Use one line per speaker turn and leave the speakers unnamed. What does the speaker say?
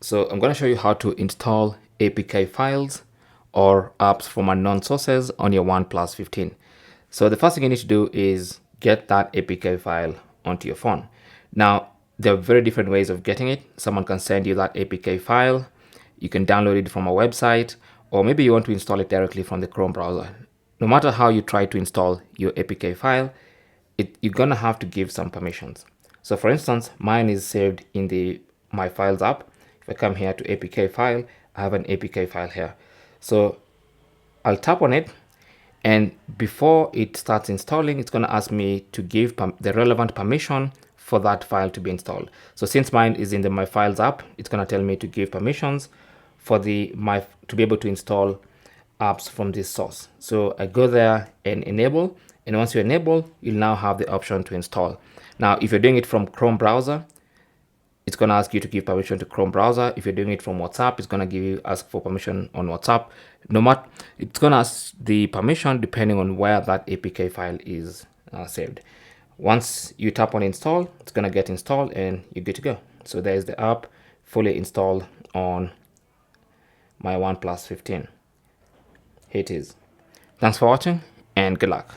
So I'm going to show you how to install APK files or apps from unknown sources on your OnePlus 15. So the first thing you need to do is get that APK file onto your phone. Now, there are very different ways of getting it. Someone can send you that APK file. You can download it from a website, or maybe you want to install it directly from the Chrome browser. No matter how you try to install your APK file, you're gonna have to give some permissions. So for instance, mine is saved in the My Files app. If I come here to APK file, I have an APK file here. So I'll tap on it, and before it starts installing, it's gonna ask me to give the relevant permission for that file to be installed. So since mine is in the My Files app, it's gonna tell me to give permissions for to be able to install apps from this source. So I go there and enable, and once you enable, you'll now have the option to install. Now, if you're doing it from Chrome browser, it's going to ask you to give permission to Chrome browser. If you're doing it from WhatsApp, it's going to ask for permission on WhatsApp. No matter, it's going to ask the permission depending on where that APK file is saved. Once you tap on install, it's going to get installed and you're good to go. So there's the app fully installed on my OnePlus 15. Here it is. Thanks for watching and good luck.